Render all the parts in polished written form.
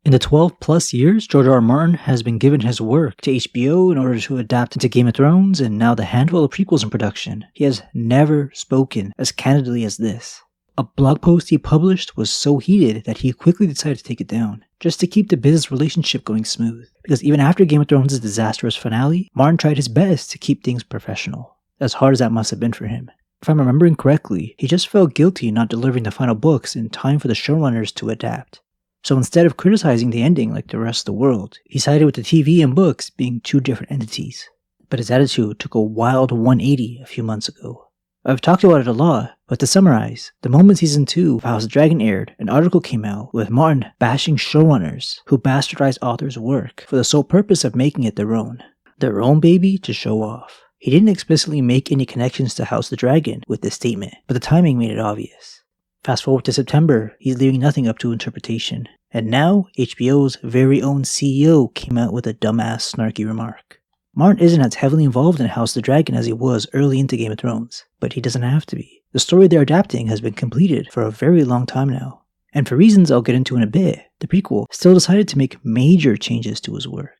In the 12 plus years George R. R. Martin has been given his work to HBO in order to adapt into Game of Thrones and now the handful of prequels in production, he has never spoken as candidly as this. A blog post he published was so heated that he quickly decided to take it down, just to keep the business relationship going smooth. Because even after Game of Thrones' disastrous finale, Martin tried his best to keep things professional, as hard as that must have been for him. If I'm remembering correctly, he just felt guilty not delivering the final books in time for the showrunners to adapt. So instead of criticizing the ending like the rest of the world, he sided with the TV and books being two different entities. But his attitude took a wild 180 a few months ago. I've talked about it a lot, but to summarize, the moment Season 2 of House of Dragon aired, an article came out with Martin bashing showrunners who bastardized authors' work for the sole purpose of making it their own baby to show off. He didn't explicitly make any connections to House of the Dragon with this statement, but the timing made it obvious. Fast forward to September, he's leaving nothing up to interpretation. And now, HBO's very own CEO came out with a dumbass snarky remark. Martin isn't as heavily involved in House of the Dragon as he was early into Game of Thrones, but he doesn't have to be. The story they're adapting has been completed for a very long time now. And for reasons I'll get into in a bit, the prequel still decided to make major changes to his work.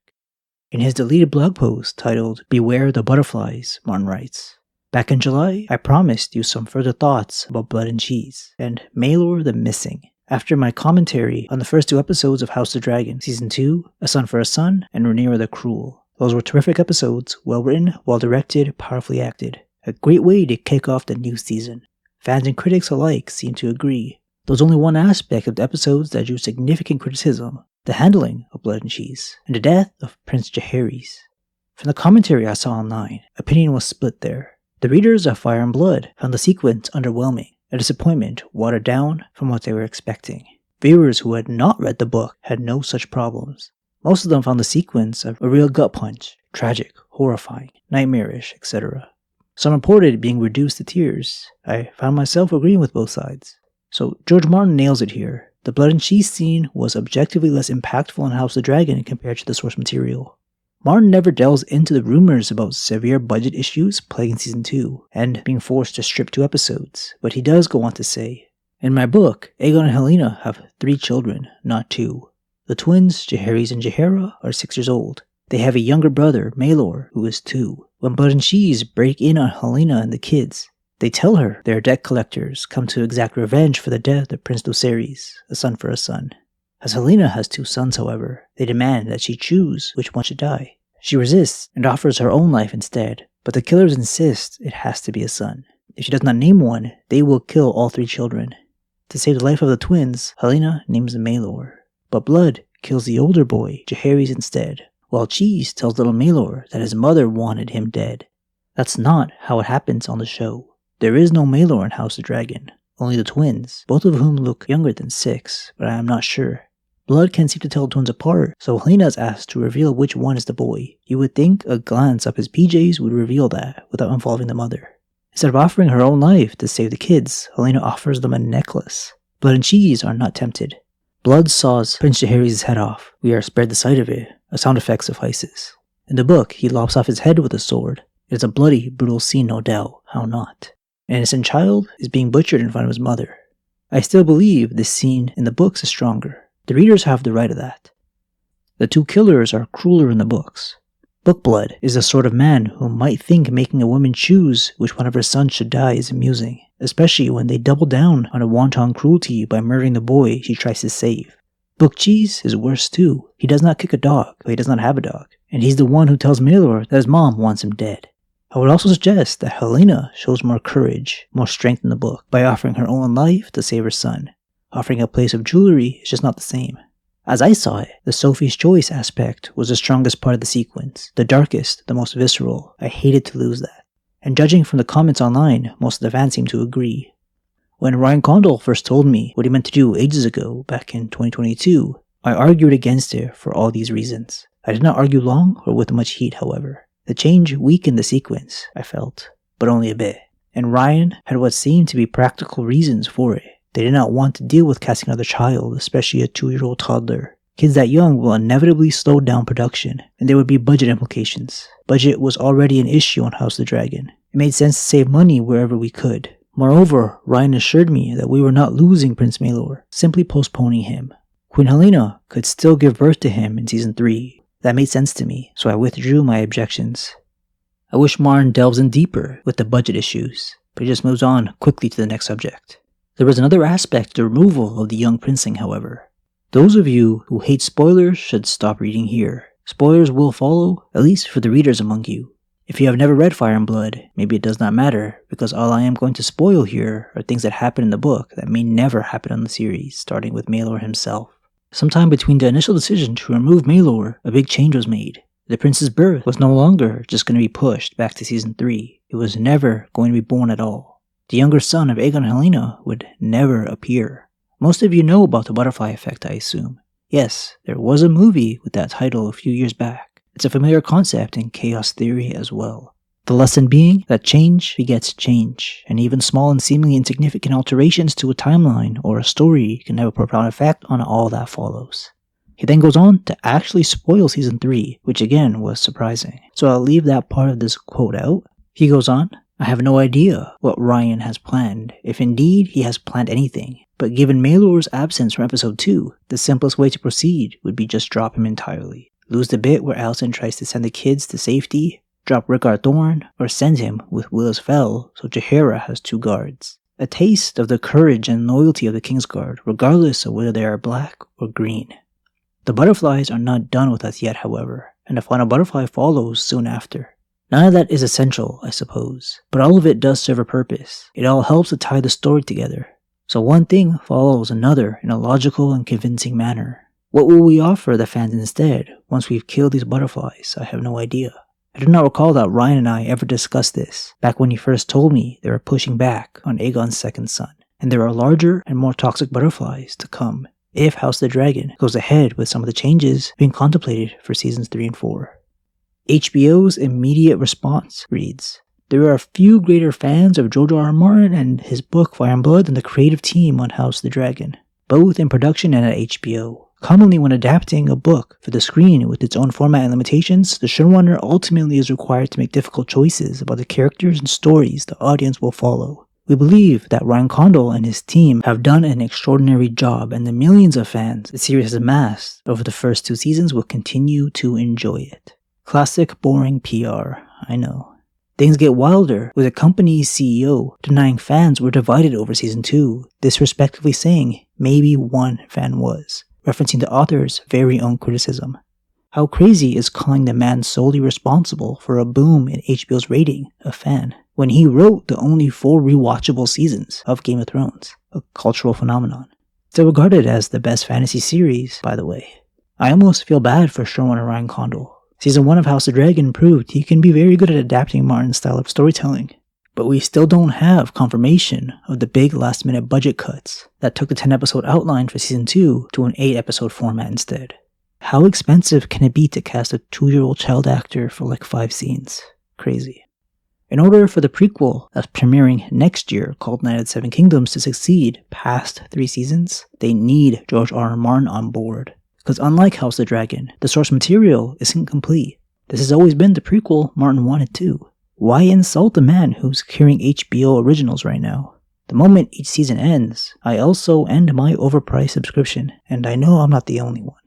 In his deleted blog post titled "Beware the Butterflies," Martin writes, "Back in July, I promised you some further thoughts about Blood and Cheese and Maelor the Missing. After my commentary on the first two episodes of House of the Dragon, Season 2, A Son for a Son, and Rhaenyra the Cruel. Those were terrific episodes, well written, well directed, powerfully acted. A great way to kick off the new season. Fans and critics alike seem to agree. There was only one aspect of the episodes that drew significant criticism, the handling of Blood and Cheese, and the death of Prince Jaehaerys. From the commentary I saw online, opinion was split there. The readers of Fire and Blood found the sequence underwhelming, a disappointment watered down from what they were expecting. Viewers who had not read the book had no such problems. Most of them found the sequence a real gut punch, tragic, horrifying, nightmarish, etc. Some reported being reduced to tears. I found myself agreeing with both sides. So George Martin nails it here. The Blood and Cheese scene was objectively less impactful in House of the Dragon compared to the source material. Martin never delves into the rumors about severe budget issues plaguing Season 2 and being forced to strip 2 episodes, but he does go on to say, "In my book, Aegon and Helena have 3 children, not 2. The twins, Jaehaerys and Jaehaera, are 6 years old. They have a younger brother, Maelor, who is 2. When Blood and Cheese break in on Helena and the kids, they tell her they are debt collectors come to exact revenge for the death of Prince Lucerys, a son for a son. As Helena has 2 sons, however, they demand that she choose which one should die. She resists and offers her own life instead, but the killers insist it has to be a son. If she does not name one, they will kill all 3 children. To save the life of the twins, Helena names Maelor, but Blood kills the older boy, Jaehaerys, instead, while Cheese tells little Maelor that his mother wanted him dead. That's not how it happens on the show. There is no Maelor in House of Dragon, only the twins, both of whom look younger than 6, but I am not sure. Blood can't seem to tell the twins apart, so Helena is asked to reveal which one is the boy. You would think a glance up his PJs would reveal that without involving the mother. Instead of offering her own life to save the kids, Helena offers them a necklace. Blood and Cheese are not tempted. Blood saws Prince Jaehaerys' head off. We are spared the sight of it. A sound effect suffices. In the book, he lops off his head with a sword. It is a bloody, brutal scene, no doubt. How not? An innocent child is being butchered in front of his mother. I still believe this scene in the books is stronger. The readers have the right of that. The 2 killers are crueler in the books. Book Blood is the sort of man who might think making a woman choose which one of her sons should die is amusing, especially when they double down on a wanton cruelty by murdering the boy she tries to save. Book Cheese is worse too. He does not kick a dog, but he does not have a dog, and he's the one who tells Maelor that his mom wants him dead. I would also suggest that Helena shows more courage, more strength in the book, by offering her own life to save her son. Offering a place of jewelry is just not the same. As I saw it, the Sophie's Choice aspect was the strongest part of the sequence, the darkest, the most visceral. I hated to lose that. And judging from the comments online, most of the fans seem to agree. When Ryan Condal first told me what he meant to do ages ago, back in 2022, I argued against it for all these reasons. I did not argue long or with much heat, however. The change weakened the sequence, I felt, but only a bit. And Ryan had what seemed to be practical reasons for it. They did not want to deal with casting another child, especially a 2-year-old toddler. Kids that young will inevitably slow down production, and there would be budget implications. Budget was already an issue on House of the Dragon. It made sense to save money wherever we could. Moreover, Ryan assured me that we were not losing Prince Maelor, simply postponing him. Queen Helena could still give birth to him in Season 3. That made sense to me, so I withdrew my objections. I wish Martin delves in deeper with the budget issues, but he just moves on quickly to the next subject. There was another aspect to the removal of the young princeling, however. Those of you who hate spoilers should stop reading here. Spoilers will follow, at least for the readers among you. If you have never read Fire and Blood, maybe it does not matter, because all I am going to spoil here are things that happen in the book that may never happen on the series, starting with Maelor himself. Sometime between the initial decision to remove Maelor, a big change was made. The prince's birth was no longer just going to be pushed back to Season 3. It was never going to be born at all. The younger son of Aegon and Helena would never appear. Most of you know about the butterfly effect, I assume. Yes, there was a movie with that title a few years back. It's a familiar concept in chaos theory as well. The lesson being that change begets change, and even small and seemingly insignificant alterations to a timeline or a story can have a profound effect on all that follows. He then goes on to actually spoil Season 3, which again was surprising. So I'll leave that part of this quote out. He goes on, I have no idea what Ryan has planned, if indeed he has planned anything. But given Maelor's absence from episode 2, the simplest way to proceed would be just drop him entirely. Lose the bit where Alicent tries to send the kids to safety, drop Rickard Thorne, or send him with Willis Fell so Jaehaera has 2 guards. A taste of the courage and loyalty of the Kingsguard, regardless of whether they are black or green. The butterflies are not done with us yet, however, and the final butterfly follows soon after. None of that is essential, I suppose, but all of it does serve a purpose. It all helps to tie the story together. So one thing follows another in a logical and convincing manner. What will we offer the fans instead once we've killed these butterflies? I have no idea. I do not recall that Ryan and I ever discussed this, back when he first told me they were pushing back on Aegon's second son, and there are larger and more toxic butterflies to come, if House of the Dragon goes ahead with some of the changes being contemplated for Seasons 3 and 4. HBO's immediate response reads, there are few greater fans of George R.R. Martin and his book Fire and Blood than the creative team on House of the Dragon, both in production and at HBO. Commonly when adapting a book for the screen with its own format and limitations, the showrunner ultimately is required to make difficult choices about the characters and stories the audience will follow. We believe that Ryan Condal and his team have done an extraordinary job, and the millions of fans the series has amassed over the first 2 seasons will continue to enjoy it. Classic boring PR, I know. Things get wilder with the company's CEO denying fans were divided over Season 2, disrespectfully saying maybe one fan was, referencing the author's very own criticism. How crazy is calling the man solely responsible for a boom in HBO's rating a fan, when he wrote the only 4 rewatchable seasons of Game of Thrones, a cultural phenomenon. Still regarded as the best fantasy series, by the way. I almost feel bad for showrunner Ryan Condal. Season 1 of House of Dragon proved he can be very good at adapting Martin's style of storytelling, but we still don't have confirmation of the big last-minute budget cuts that took the 10-episode outline for Season 2 to an 8-episode format instead. How expensive can it be to cast a 2-year-old child actor for like 5 scenes? Crazy. In order for the prequel that's premiering next year called Knight of the Seven Kingdoms to succeed past 3 seasons, they need George R.R. Martin on board. Because unlike House of the Dragon, the source material isn't complete. This has always been the prequel Martin wanted too. Why insult the man who's carrying HBO originals right now? The moment each season ends, I also end my overpriced subscription, and I know I'm not the only one.